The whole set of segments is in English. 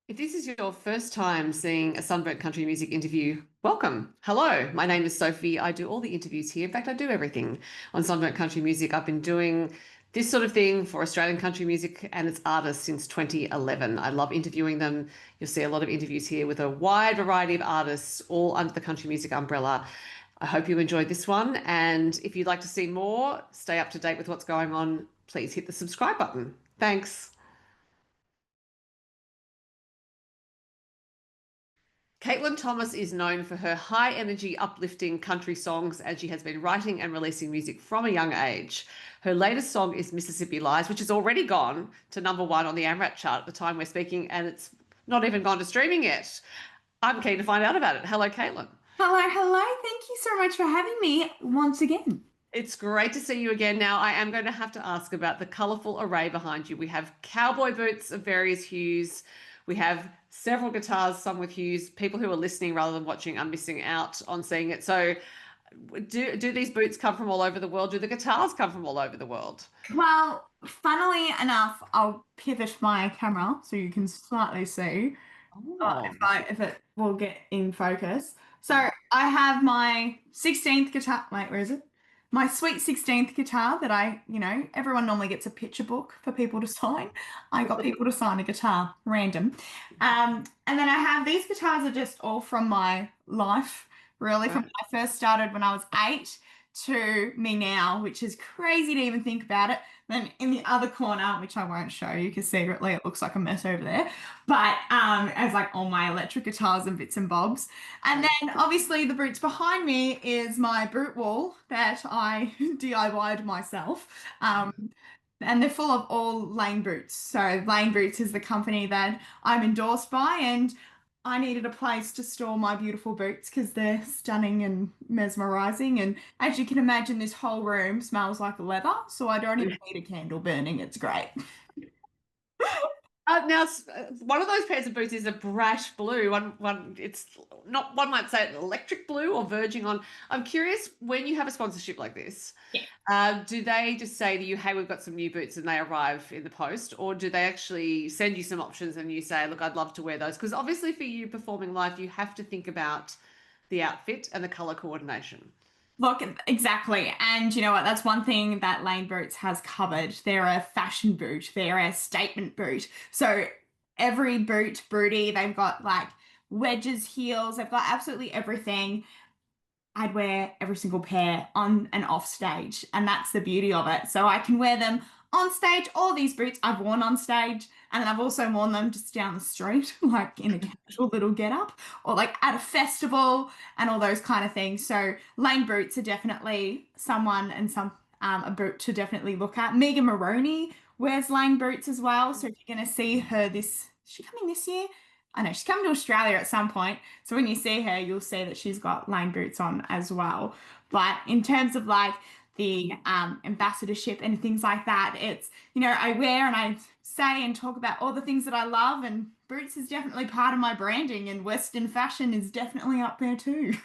If this is your first time seeing a Sunburnt Country Music interview, welcome. Hello, my name is Sophie. I do all the interviews here. In fact, I do everything on Sunburnt Country Music. I've been doing this sort of thing for Australian country music and its artists since 2011. I love interviewing them. You'll see a lot of interviews here with a wide variety of artists, all under the country music umbrella. I hope you enjoyed this one. And if you'd like to see more, stay up to date with what's going on, please hit the subscribe button. Thanks. Kaitlyn Thomas is known for her high energy, uplifting country songs, and she has been writing and releasing music from a young age. Her latest song is Mississippi Lies, which has already gone to #1 on the AMRAP chart at the time we're speaking, and it's not even gone to streaming yet. I'm keen to find out about it. Hello, Kaitlyn. Hello, hello. Thank you so much for having me once again. It's great to see you again. Now, I am going to have to ask about the colourful array behind you. We have cowboy boots of various hues. We have several guitars, some with hues. People who are listening rather than watching are missing out on seeing it. So, do these boots come from all over the world? Do the guitars come from all over the world? Well, funnily enough, I'll pivot my camera so you can slightly see Oh, if it will get in focus. So I have my 16th guitar. Wait, where is it? My sweet 16th guitar that everyone normally gets a picture book for people to sign. I got people to sign a guitar, random. And then I have these guitars are just all from my life, really, from when I first started when I was 8 to me now, which is crazy to even think about it. Then in the other corner, which I won't show you because secretly it looks like a mess over there, but as like all my electric guitars and bits and bobs. And then obviously the boots behind me is my boot wall that I DIY'd myself. And they're full of all Lyn boots. So Lyn Boots is the company that I'm endorsed by, and I needed a place to store my beautiful boots because they're stunning and mesmerizing. And as you can imagine, this whole room smells like leather, so I don't even need a candle burning. It's great. One of those pairs of boots is a bright blue. It's not, one might say electric blue or verging on. I'm curious, when you have a sponsorship like this, do they just say to you, hey, we've got some new boots and they arrive in the post? Or do they actually send you some options and you say, look, I'd love to wear those? Because obviously for you performing live, you have to think about the outfit and the color coordination. Look, exactly. And you know what? That's one thing that Lyn Boots has covered. They're a fashion boot, they're a statement boot. So every boot, booty, they've got like wedges, heels, they've got absolutely everything. I'd wear every single pair on and off stage, and that's the beauty of it. So I can wear them on stage. All these boots I've worn on stage, and then I've also worn them just down the street, like in a casual little get-up, or like at a festival and all those kind of things. So Lyn Boots are definitely someone and some a boot to definitely look at. Megan Maroney wears Lyn Boots as well. So if you're going to see her is she coming this year? I know she's coming to Australia at some point. So when you see her, you'll see that she's got Lyn Boots on as well. But in terms of like the ambassadorship and things like that, it's, I wear and I say and talk about all the things that I love, and boots is definitely part of my branding, and Western fashion is definitely up there too.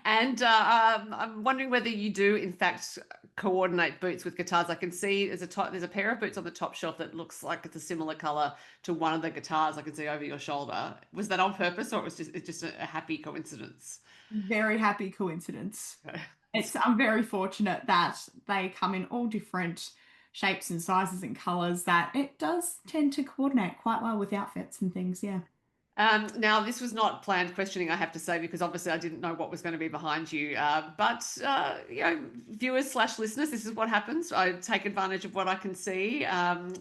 And I'm wondering whether you do, in fact, coordinate boots with guitars. I can see there's a pair of boots on the top shelf that looks like it's a similar color to one of the guitars I can see over your shoulder. Was that on purpose, or it's just a happy coincidence? Very happy coincidence. I'm very fortunate that they come in all different shapes and sizes and colors, that it does tend to coordinate quite well with outfits and things. Yeah. Now, this was not planned questioning, I have to say, because obviously I didn't know what was going to be behind you. But viewers/listeners, this is what happens. I take advantage of what I can see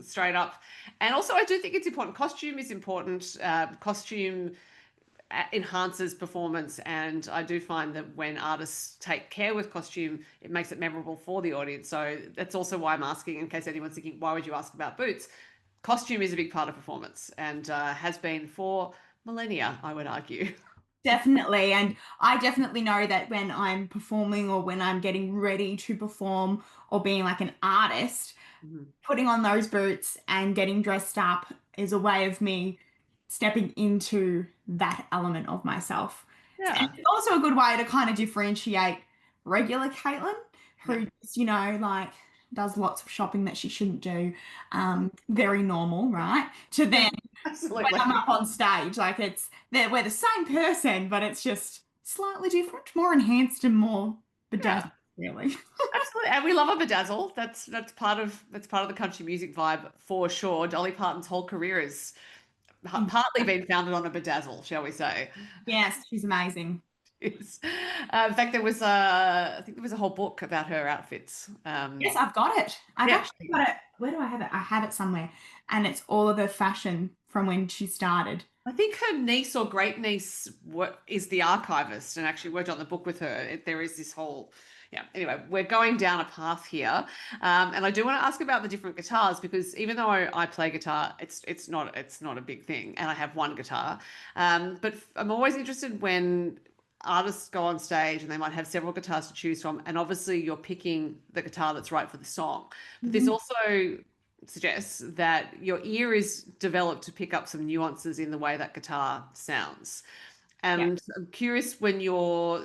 straight up. And also, I do think it's important. Costume is important. Costume enhances performance. And I do find that when artists take care with costume, it makes it memorable for the audience. So that's also why I'm asking, in case anyone's thinking, why would you ask about boots? Costume is a big part of performance, and has been for millennia, I would argue. Definitely. And I definitely know that when I'm performing or when I'm getting ready to perform or being like an artist, putting on those boots and getting dressed up is a way of me stepping into that element of myself. Yeah. And it's also a good way to kind of differentiate regular Kaitlyn, who, like does lots of shopping that she shouldn't do, very normal, right? To then when I'm Absolutely. up on stage, like we're the same person, but it's just slightly different, more enhanced and more Yeah. bedazzled, really. Absolutely. And we love a bedazzle. That's part of the country music vibe for sure. Dolly Parton's whole career is partly been founded on a bedazzle, shall we say. Yes, she's amazing. Yes. In fact, I think there was a whole book about her outfits. Yes, I've got it. I've Yeah, actually got it. Where do I have it? I have it somewhere. And it's all of her fashion from when she started. I think her niece or great niece is the archivist and actually worked on the book with her. There is this whole, yeah. Anyway, we're going down a path here, and I do want to ask about the different guitars because even though I play guitar, it's not a big thing, and I have one guitar. But I'm always interested when artists go on stage and they might have several guitars to choose from, and obviously you're picking the guitar that's right for the song. But this Mhm. also suggests that your ear is developed to pick up some nuances in the way that guitar sounds. Yeah. And I'm curious when you're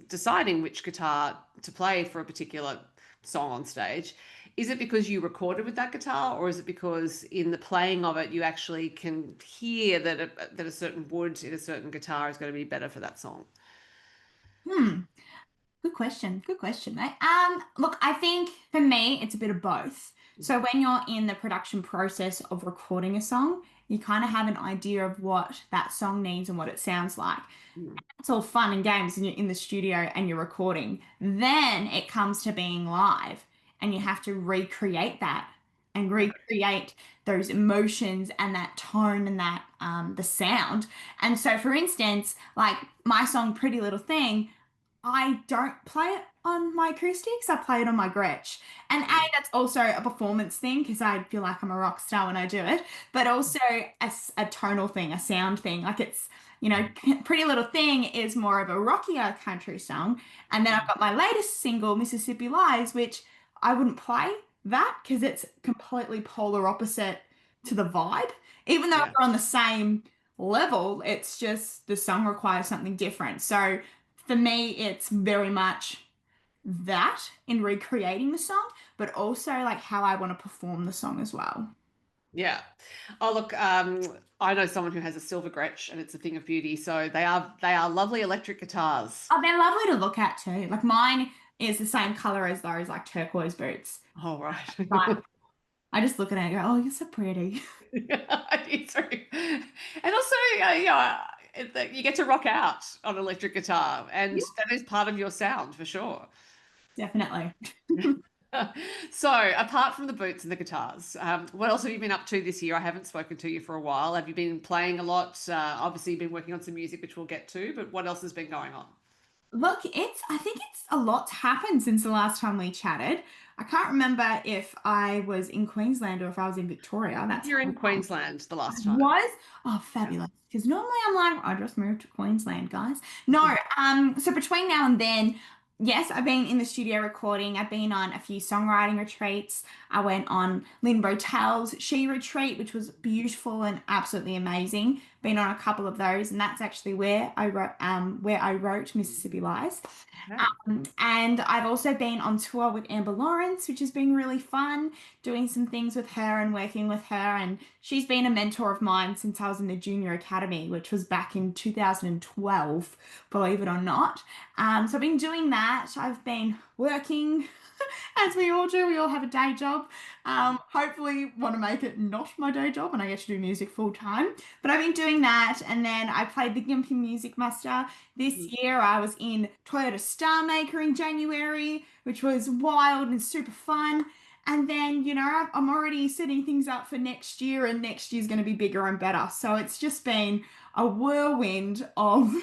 deciding which guitar to play for a particular song on stage, is it because you recorded with that guitar, or is it because in the playing of it you actually can hear that a certain wood in a certain guitar is going to be better for that song? Hmm. Good question. Good question, mate. Look, I think for me, it's a bit of both. So when you're in the production process of recording a song, you kind of have an idea of what that song needs and what it sounds like. Mm. It's all fun and games and you're in the studio and you're recording. Then it comes to being live and you have to recreate that and Yeah. recreate those emotions and that tone and that the sound. And so for instance, like my song Pretty Little Thing, I don't play it on my acoustics. I play it on my Gretsch. And A, that's also a performance thing because I feel like I'm a rock star when I do it, but also a tonal thing, a sound thing. Like it's, Pretty Little Thing is more of a rockier country song. And then I've got my latest single, Mississippi Lies, which I wouldn't play that because it's completely polar opposite to the vibe. Even though Yeah. we're on the same level, it's just the song requires something different. So for me, it's very much that in recreating the song, but also like how I want to perform the song as well. Yeah. Oh, look, I know someone who has a silver Gretsch and it's a thing of beauty. So they are lovely electric guitars. Oh, they're lovely to look at too. Like mine is the same color as those like turquoise boots. Oh, right. But I just look at it and go, oh, you're so pretty. It's very- And also, you get to rock out on electric guitar, and Yeah, that is part of your sound for sure. definitely. So, apart from the boots and the guitars, what else have you been up to this year? I haven't spoken to you for a while. Have you been playing a lot? Obviously, you've been working on some music, which we'll get to, but what else has been going on? Look, I think it's a lot's happened since the last time we chatted. I can't remember if I was in Queensland or if I was in Victoria. That's You're how in long Queensland the I last time. was. Oh, fabulous. Because normally I'm like, I just moved to Queensland, guys. No, so between now and then, yes, I've been in the studio recording. I've been on a few songwriting retreats. I went on Lyn Bowtell's SHE Retreat, which was beautiful and absolutely amazing. Been on a couple of those, and that's actually where I wrote Mississippi Lies. Okay. And I've also been on tour with Amber Lawrence, which has been really fun, doing some things with her and working with her. And she's been a mentor of mine since I was in the junior academy, which was back in 2012, believe it or not. So I've been doing that. I've been working, as we all do. We all have a day job. Hopefully, want to make it not my day job and I get to do music full time. But I've been doing that. And then I played the Gympie Music Muster. This year, I was in Toyota Star Maker in January, which was wild and super fun. And then, I'm already setting things up for next year, and next year's going to be bigger and better. So it's just been a whirlwind of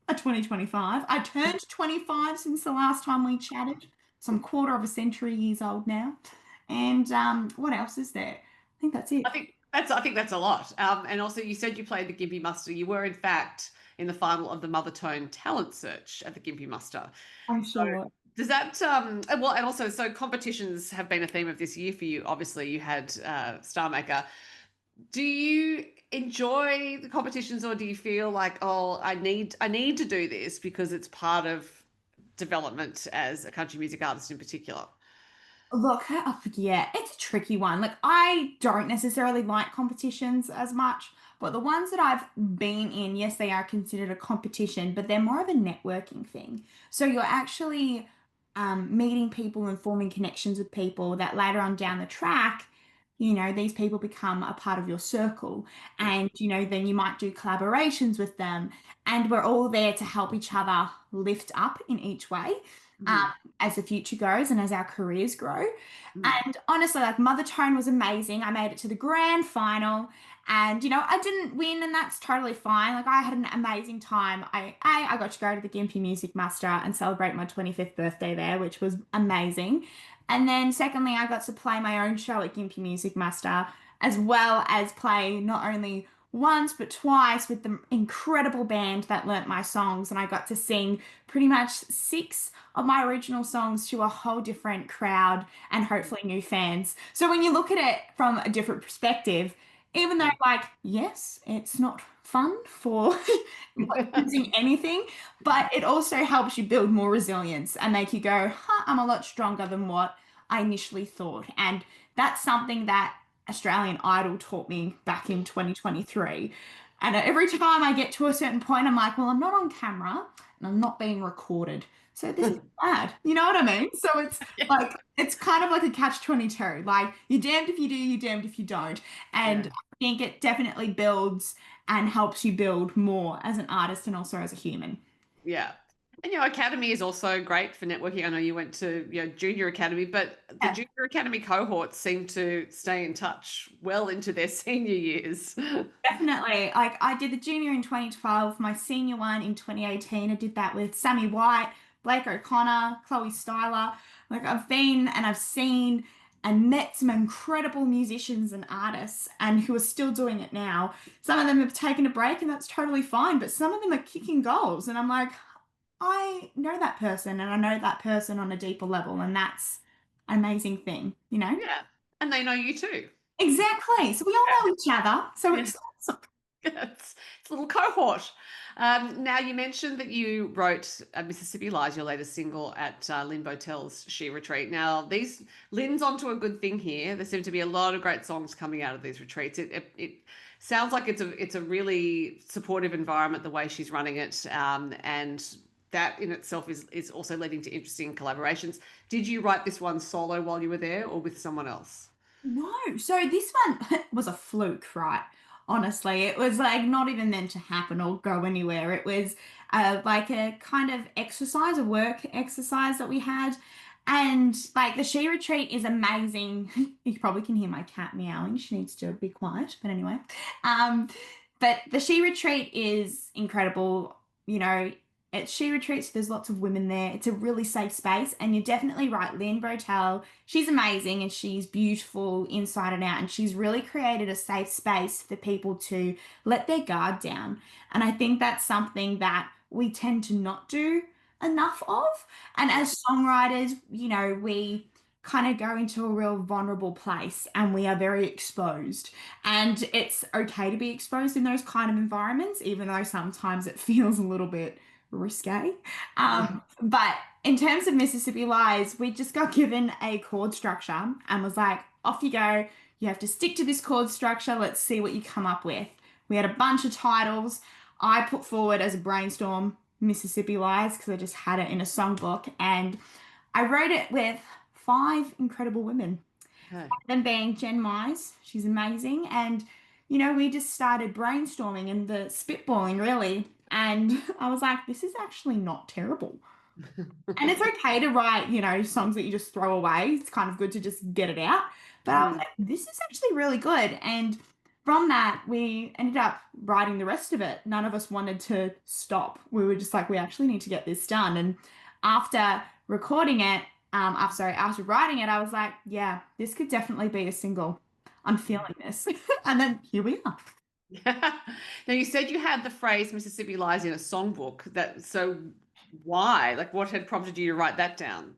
a 2025. I turned 25 since the last time we chatted. So I'm quarter of a century years old now. And what else is there? I think that's it. I think that's a lot. And also, you said you played the Gympie Muster. You were, in fact, in the final of the Mother Tone Talent Search at the Gympie Muster. I'm So sure. does that well, and also, so competitions have been a theme of this year for you. Obviously, you had Star Maker. Do you enjoy the competitions, or do you feel like, oh, I need to do this because it's part of development as a country music artist in particular? Look, yeah, it's a tricky one. Like, I don't necessarily like competitions as much, but the ones that I've been in, yes, they are considered a competition, but they're more of a networking thing. So you're actually meeting people and forming connections with people that later on down the track, these people become a part of your circle. Yeah. And, then you might do collaborations with them. And we're all there to help each other lift up in each way. Um, Mhm. as the future goes and as our careers grow. Mhm. And honestly, like Mother Tone was amazing. I made it to the grand final and I didn't win and that's totally fine. Like I had an amazing time. I got to go to the Gympie Music Muster and celebrate my 25th birthday there, which was amazing. And then secondly, I got to play my own show at Gympie Music Muster as well as play not only once but twice with the incredible band that learnt my songs and I got to sing pretty much six of my original songs to a whole different crowd and hopefully new fans. So when you look at it from a different perspective, even though Yeah. like, yes, it's not fun for using anything, but it also helps you build more resilience and make you go, huh, I'm a lot stronger than what I initially thought. And that's something that Australian Idol taught me back in 2023. And every time I get to a certain point, I'm like, well, I'm not on camera and I'm not being recorded. So this is bad. You know what I mean? So it's Yeah. like it's kind of like a catch-22. Like you're damned if you do, you're damned if you don't. And Yeah. I think it definitely builds and helps you build more as an artist and also as a human. Yeah. And academy is also great for networking. I know you went to junior academy, but the Yeah, junior academy cohorts seem to stay in touch well into their senior years. definitely. Like I did the junior in 2012, my senior one in 2018. I did that with Sammy White, Blake O'Connor, Chloe Styler. Like I've been and I've seen and met some incredible musicians and artists and who are still doing it now. Some of them have taken a break and that's totally fine, but some of them are kicking goals and I'm like, I know that person and I know that person on a deeper level and that's an amazing thing? Yeah. And they know you too. Exactly. So we all know each other. So Yeah. it's awesome. It's a little cohort. Now, you mentioned that you wrote Mississippi Lies, your latest single, at Lyn Bowtell's SHE Retreat. Now, Lyn's onto a good thing here. There seem to be a lot of great songs coming out of these retreats. It sounds like it's a really supportive environment, the way she's running it, and that in itself is also leading to interesting collaborations. Did you write this one solo while you were there, or with someone else? No. So this one was a fluke, right? Honestly, it was like not even meant to happen or go anywhere. It was like a kind of exercise, a work exercise that we had. And like the She Retreat is amazing. You probably can hear my cat meowing. She needs to be quiet. But anyway, um, but the She Retreat is incredible. You know, at She Retreats, there's lots of women there. It's a really safe space. And you're definitely right. Lyn Bowtell, she's amazing and she's beautiful inside and out. And she's really created a safe space for people to let their guard down. And I think that's something that we tend to not do enough of. And Yeah. as songwriters, we kind of go into a real vulnerable place and we are very exposed. And it's okay to be exposed in those kind of environments, even though sometimes it feels a little bit risque. Yeah. But in terms of Mississippi Lies, we just got given a chord structure and was like, off you go. You have to stick to this chord structure. Let's see what you come up with. We had a bunch of titles. I put forward as a brainstorm Mississippi Lies because I just had it in a songbook and I wrote it with five incredible women. Okay. Them being Jen Mize, she's amazing. And, we just started brainstorming and the spitballing really. And I was like, this is actually not terrible. And it's okay to write, songs that you just throw away. It's kind of good to just get it out. But I was Mhm. like, this is actually really good. And from that, we ended up writing the rest of it. None of us wanted to stop. We were just like, we actually need to get this done. And after recording it, after writing it, I was like, yeah, this could definitely be a single. I'm feeling this. And then here we are. Yeah. Now, you said you had the phrase Mississippi Lies in a songbook. So why? Like, what had prompted you to write that down?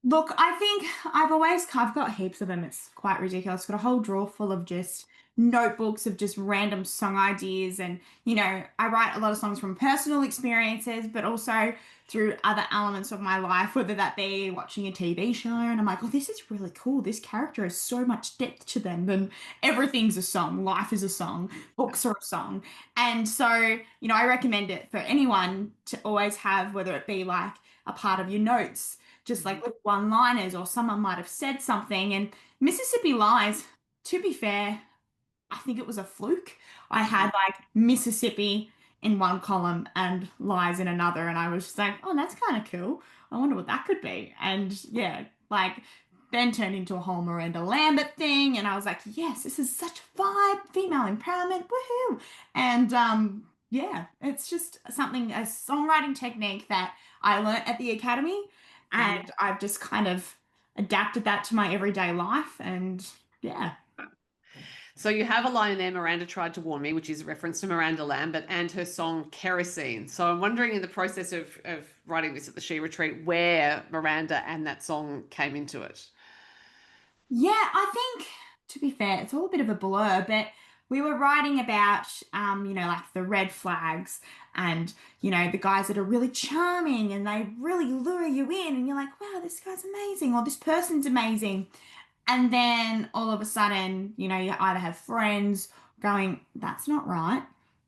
Look, I think I've got heaps of them. It's quite ridiculous. Got a whole drawer full of just notebooks of just random song ideas. And, I write a lot of songs from personal experiences, but also through other elements of my life, whether that be watching a TV show and I'm like, oh, this is really cool. This character has so much depth to them. Then everything's a song. Life is a song. Books are a song. And so, I recommend it for anyone to always have, whether it be like a part of your notes, just like little one-liners, or someone might have said something. And Mississippi Lies, to be fair, I think it was a fluke. I had like Mississippi in one column and lies in another, and I was just like, oh, that's kind of cool. I wonder what that could be. And yeah, like then turned into a whole Miranda Lambert thing, and I was like, yes, this is such a vibe, female empowerment, woohoo! And yeah, it's just something, a songwriting technique that I learnt at the academy, and I've just kind of adapted that to my everyday life, and yeah. So you have a line in there, Miranda tried to warn me, which is a reference to Miranda Lambert and her song Kerosene. So I'm wondering, in the process of writing this at the SHE Retreat, where Miranda and that song came into it. Yeah, I think, to be fair, it's all a bit of a blur, but we were writing about, like the red flags and, the guys that are really charming and they really lure you in and you're like, wow, this guy's amazing, or this person's amazing. And then all of a sudden, you either have friends going, that's not right.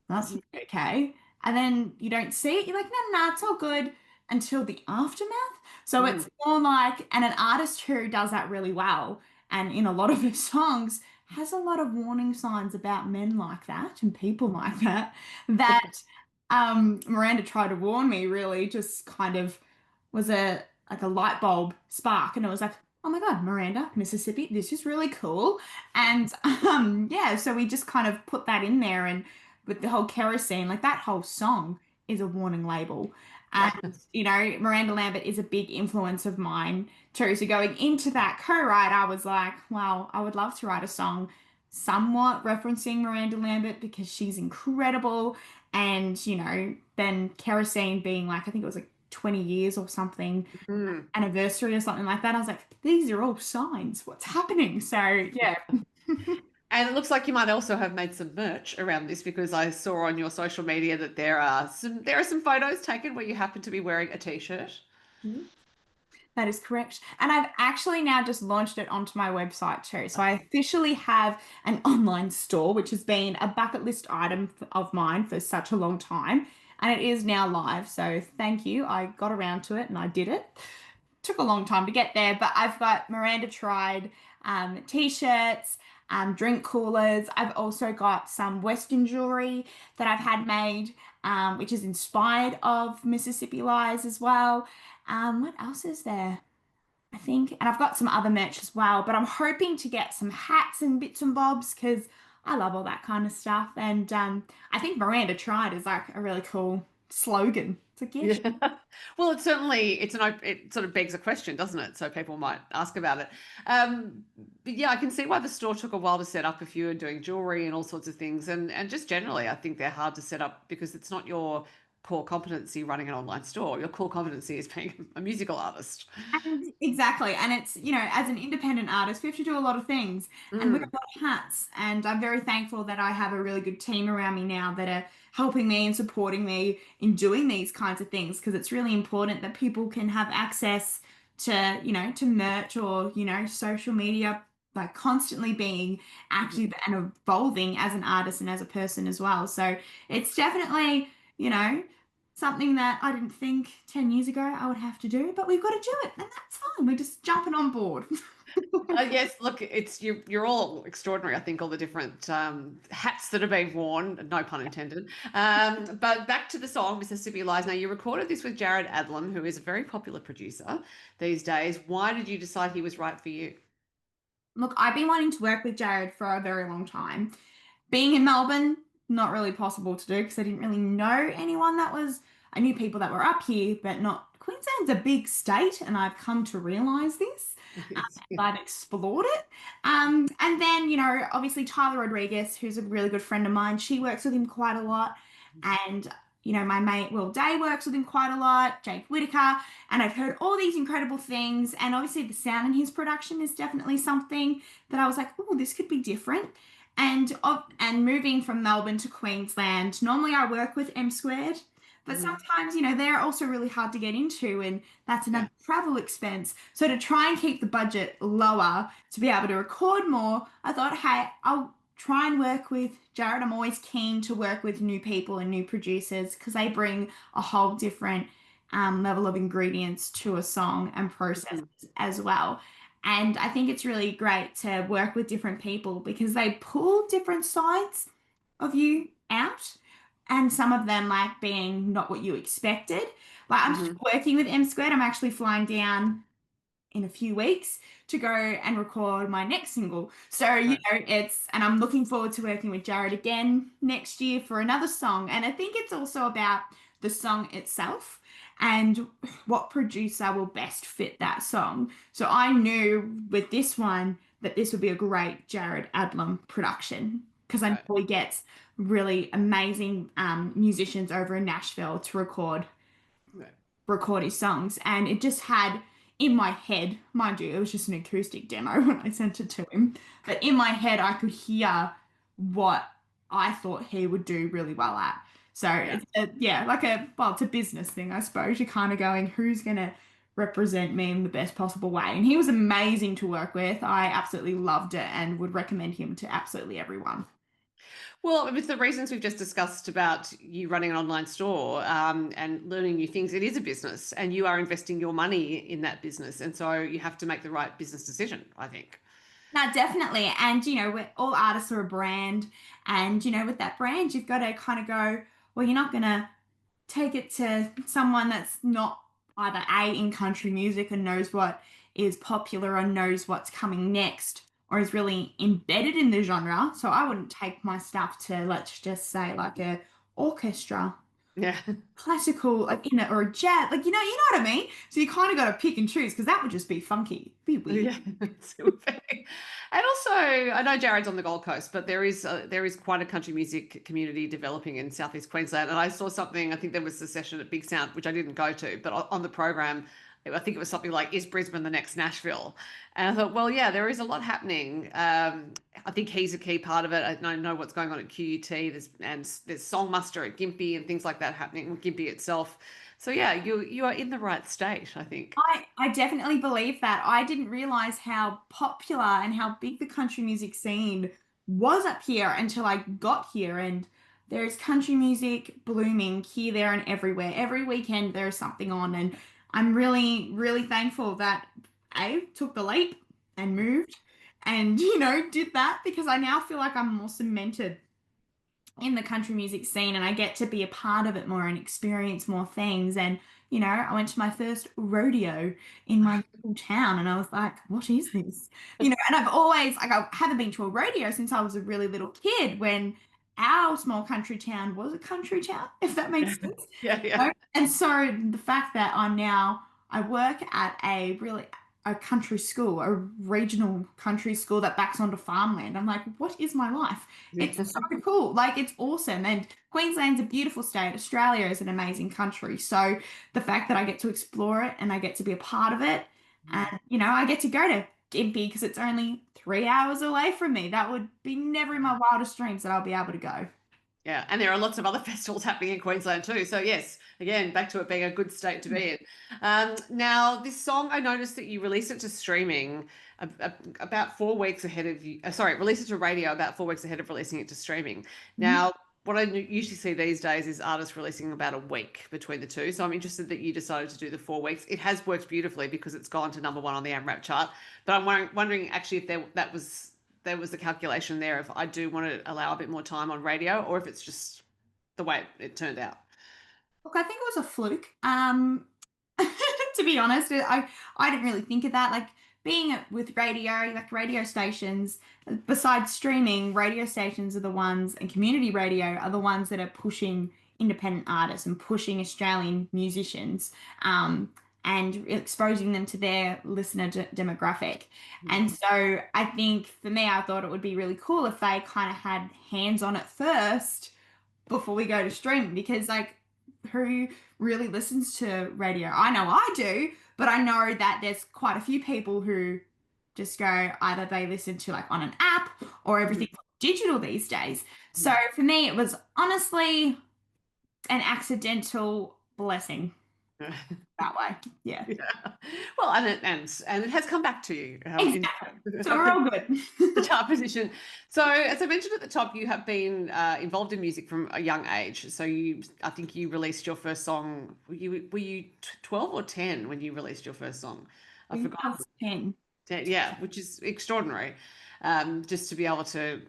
That's not okay. And then you don't see it. You're like, no, no, no, it's all good, until the aftermath. So it's more like, and an artist who does that really well, and in a lot of her songs, has a lot of warning signs about men like that and people like that, that Miranda tried to warn me, really just kind of was a like a light bulb spark, and it was like, oh my God, Miranda, Mississippi, this is really cool. And yeah, so we just kind of put that in there, and with the whole kerosene, like that whole song is a warning label. And Miranda Lambert is a big influence of mine too. So going into that co-write, I was like, wow, I would love to write a song somewhat referencing Miranda Lambert because she's incredible. And, then kerosene being like, I think it was like 20 years or something, anniversary or something like that. I was like, these are all signs. What's happening? So yeah. And it looks like you might also have made some merch around this, because I saw on your social media that there are some photos taken where you happen to be wearing a t-shirt. That is correct. And I've actually now just launched it onto my website too. So I officially have an online store, which has been a bucket list item of mine for such a long time. And it is now live. So thank you. I got around to it and I did it. Took a long time to get there, but I've got Miranda Tried t-shirts, drink coolers. I've also got some Western jewelry that I've had made, which is inspired of Mississippi Lies as well. What else is there? I think, and I've got some other merch as well, but I'm hoping to get some hats and bits and bobs because I love all that kind of stuff. And I think Miranda Tried is like a really cool slogan. It's like, yeah. Yeah. Well, it sort of begs a question, doesn't it? So people might ask about it. But yeah, I can see why the store took a while to set up if you were doing jewelry and all sorts of things. And just generally, I think they're hard to set up because it's not your core competency running an online store. Your core competency is being a musical artist. And exactly. And it's, as an independent artist, we have to do a lot of things and wear a lot of hats. And I'm very thankful that I have a really good team around me now that are helping me and supporting me in doing these kinds of things, because it's really important that people can have access to, to merch or, social media, like constantly being active and evolving as an artist and as a person as well. So it's definitely, something that I didn't think 10 years ago I would have to do, but we've got to do it, and that's fine. We're just jumping on board. Yes, look, you're all extraordinary. I think all the different hats that are being worn, no pun intended. But back to the song Mississippi Lies. Now, you recorded this with Jared Adlam, who is a very popular producer these days. Why did you decide he was right for you? Look, I've been wanting to work with Jared for a very long time. Being in Melbourne, not really possible to do because I didn't really know anyone that was, I knew people that were up here, but not, Queensland's a big state, and I've come to realize this. I've explored it. And then, obviously Tyler Rodriguez, who's a really good friend of mine, she works with him quite a lot. And, my mate Will Day works with him quite a lot, Jake Whitaker, and I've heard all these incredible things. And obviously the sound in his production is definitely something that I was like, oh, this could be different. And moving from Melbourne to Queensland, normally I work with M squared, but Mhm. sometimes, they're also really hard to get into, and that's Yeah. another travel expense. So to try and keep the budget lower to be able to record more, I thought, hey, I'll try and work with Jared. I'm always keen to work with new people and new producers because they bring a whole different level of ingredients to a song and processes Mhm. as well. And I think it's really great to work with different people because they pull different sides of you out. And some of them like being not what you expected. Like I'm Mhm. working with M Squared. I'm actually flying down in a few weeks to go and record my next single. So, Right. and I'm looking forward to working with Jared again next year for another song. And I think it's also about the song itself and what producer will best fit that song. So I knew with this one that this would be a great Jared Adlam production because I Right. know he gets really amazing musicians over in Nashville to Right. record his songs. And it just had in my head, mind you, it was just an acoustic demo when I sent it to him, but in my head, I could hear what I thought he would do really well at. So Yeah. yeah, well, it's a business thing, I suppose. You're kind of going, who's going to represent me in the best possible way? And he was amazing to work with. I absolutely loved it and would recommend him to absolutely everyone. Well, with the reasons we've just discussed about you running an online store and learning new things, it is a business and you are investing your money in that business. And so you have to make the right business decision, I think. No, definitely. And, all artists are a brand. And, with that brand, you've got to kind of go, well, you're not going to take it to someone that's not either A, in country music and knows what is popular and knows what's coming next, or is really embedded in the genre. So I wouldn't take my stuff to, let's just say, like a orchestra, Yeah. classical, like or a jazz, like you know what I mean. So you kind of got to pick and choose because that would just be funky, be weird. Yeah, it would be. And also, I know Jared's on the Gold Coast, but there is quite a country music community developing in Southeast Queensland. And I saw something. I think there was a session at Big Sound, which I didn't go to, but on the program, I think it was something like, "Is Brisbane the next Nashville?" And I thought, well, yeah, there is a lot happening. I think he's a key part of it. I know what's going on at QUT. There's Song Muster at Gympie and things like that happening. Gympie itself. So yeah, you are in the right state, I think. I definitely believe that. I didn't realize how popular and how big the country music scene was up here until I got here. And there's country music blooming here, there, and everywhere. Every weekend there is something on. And I'm really, really thankful that I took the leap and moved and, did that because I now feel like I'm more cemented in the country music scene and I get to be a part of it more and experience more things. And, I went to my first rodeo in my little town and I was like, what is this? And I've always, like, I haven't been to a rodeo since I was a really little kid when our small country town was a country town, if that makes sense. Yeah, yeah. And so the fact that I work at a country school, a regional country school that backs onto farmland. I'm like, what is my life? Yeah. It's so cool. Like, it's awesome. And Queensland's a beautiful state. Australia is an amazing country. So the fact that I get to explore it and I get to be a part of it, and, I get to go to Gympie because it's only 3 hours away from me. That would be never in my wildest dreams that I'll be able to go. Yeah, and there are lots of other festivals happening in Queensland too. So yes, again, back to it being a good state to be in. Now, this song, I noticed that you released it to streaming about 4 weeks ahead of you. Sorry, released it to radio about 4 weeks ahead of releasing it to streaming. Now, what I usually see these days is artists releasing about a week between the two. So I'm interested that you decided to do the 4 weeks. It has worked beautifully because it's gone to number one on the AMRAP chart. But I'm wondering actually if there was the calculation there if I do want to allow a bit more time on radio or if it's just the way it turned out. Look, I think it was a fluke. To be honest, I didn't really think of that. Like being with radio, like radio stations, besides streaming, radio stations are the ones, and community radio are the ones that are pushing independent artists and pushing Australian musicians, and exposing them to their listener demographic. And so I think for me, I thought it would be really cool if they kind of had hands on it first before we go to streaming because like who really listens to radio? I know I do, but I know that there's quite a few people who just go either they listen to like on an app or everything digital these days. So for me, it was honestly an accidental blessing that way. Yeah. Yeah. Well, and it has come back to you in Exactly. So we're all good. the top position. So, as I mentioned at the top, you have been involved in music from a young age. So, I think you released your first song. Were you 12 or 10 when you released your first song? I We forgot. have 10. 10, yeah, which is extraordinary. Just to be able to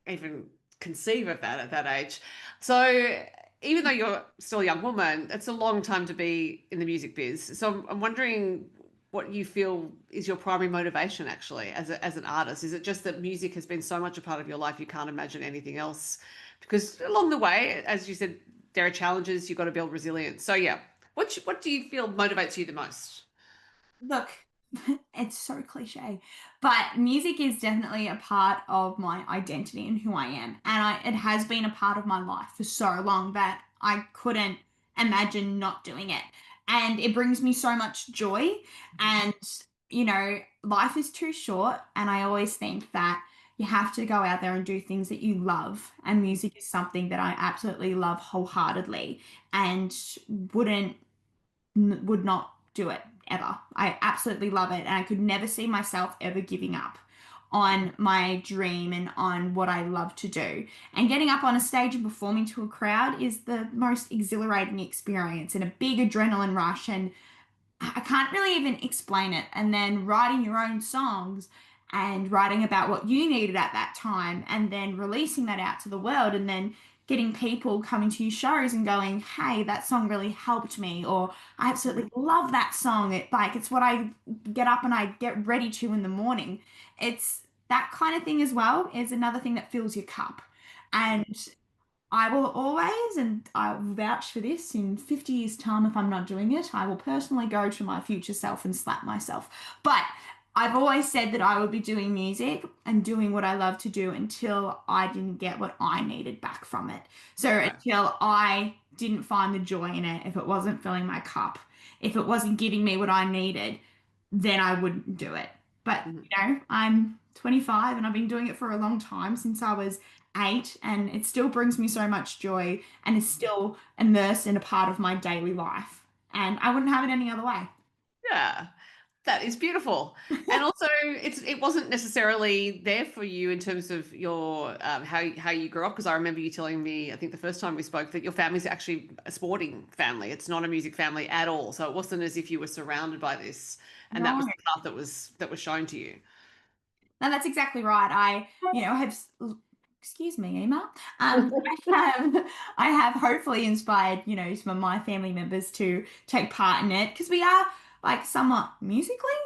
even conceive of that at that age. So even though you're still a young woman, it's a long time to be in the music biz. So I'm wondering what you feel is your primary motivation actually as an artist. Is it just that music has been so much a part of your life you can't imagine anything else? Because along the way, as you said, there are challenges, you've got to build resilience. So yeah, what do you feel motivates you the most? Look, it's so cliche, but music is definitely a part of my identity and who I am. And it has been a part of my life for so long that I couldn't imagine not doing it. And it brings me so much joy. And, life is too short. And I always think that you have to go out there and do things that you love. And music is something that I absolutely love wholeheartedly and wouldn't would not do it ever. I absolutely love it. And I could never see myself ever giving up on my dream and on what I love to do. And getting up on a stage and performing to a crowd is the most exhilarating experience and a big adrenaline rush. And I can't really even explain it. And then writing your own songs and writing about what you needed at that time and then releasing that out to the world and then getting people coming to your shows and going, hey, that song really helped me, or I absolutely love that song. It's what I get up and I get ready to in the morning. It's that kind of thing as well is another thing that fills your cup. And I will always, and I will vouch for this in 50 years' time if I'm not doing it, I will personally go to my future self and slap myself. But I've always said that I would be doing music and doing what I love to do until I didn't get what I needed back from it. So until I didn't find the joy in it, if it wasn't filling my cup, if it wasn't giving me what I needed, then I wouldn't do it. But, Mhm. I'm 25 and I've been doing it for a long time since I was 8, and it still brings me so much joy and is still immersed in a part of my daily life. And I wouldn't have it any other way. Yeah. That is beautiful. And also it wasn't necessarily there for you in terms of your how you grew up, because I remember you telling me, I think the first time we spoke, that your family's actually a sporting family. It's not a music family at all. So it wasn't as if you were surrounded by this and that was No. the path that was shown to you. No, that's exactly right. Have, excuse me, Emma. I have hopefully inspired, some of my family members to take part in it because we are like somewhat musically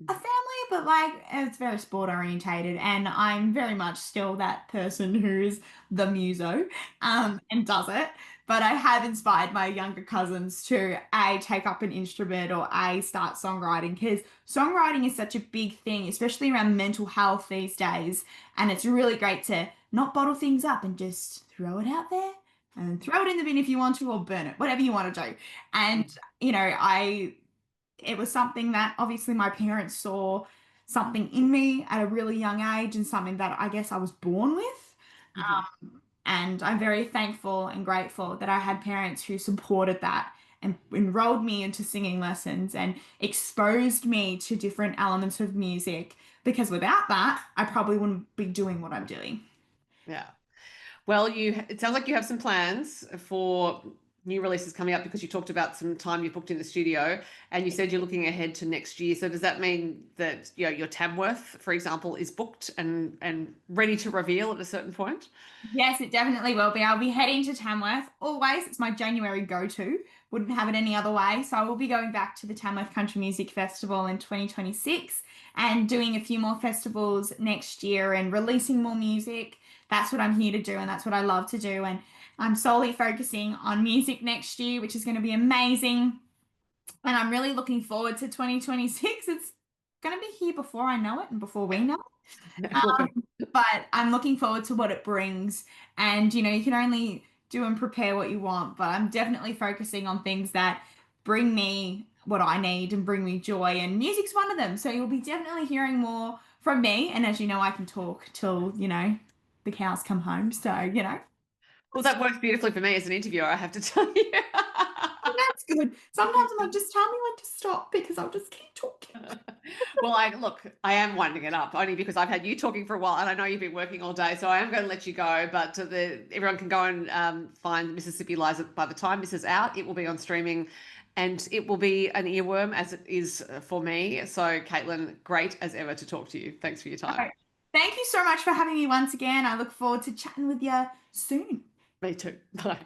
a family, but like it's very sport orientated, and I'm very much still that person who's the muso, and does it. But I have inspired my younger cousins to A, take up an instrument or A, start songwriting because songwriting is such a big thing, especially around mental health these days. And it's really great to not bottle things up and just throw it out there and throw it in the bin if you want to or burn it, whatever you want to do. And, I it was something that obviously my parents saw something in me at a really young age and something that I guess I was born with. Mhm. And I'm very thankful and grateful that I had parents who supported that and enrolled me into singing lessons and exposed me to different elements of music. Because without that, I probably wouldn't be doing what I'm doing. Yeah. Well, it sounds like you have some plans for new releases coming up, because you talked about some time you booked in the studio and you said you're looking ahead to next year. So does that mean that, your Tamworth, for example, is booked and ready to reveal at a certain point? Yes, it definitely will be. I'll be heading to Tamworth. Always, it's my January go-to. Wouldn't have it any other way. So I will be going back to the Tamworth Country Music Festival in 2026 and doing a few more festivals next year and releasing more music. That's what I'm here to do and that's what I love to do. And I'm solely focusing on music next year, which is going to be amazing. And I'm really looking forward to 2026. It's going to be here before I know it and before we know it. But I'm looking forward to what it brings. And, you can only do and prepare what you want, but I'm definitely focusing on things that bring me what I need and bring me joy. And music's one of them. So you'll be definitely hearing more from me. And as you know, I can talk till. the cows come home. So, you know, Well, that works beautifully for me as an interviewer, I have to tell you. that's good. Sometimes I'm like, just tell me when to stop because I'll just keep talking. Well, I am winding it up only because I've had you talking for a while and I know you've been working all day, so I am going to let you go. But everyone can go and find Mississippi Lies. By the time this is out, it will be on streaming and it will be an earworm as it is for me. So, Kaitlyn, great as ever to talk to you. Thanks for your time. Okay. Thank you so much for having me once again. I look forward to chatting with you soon. Me too. Bye.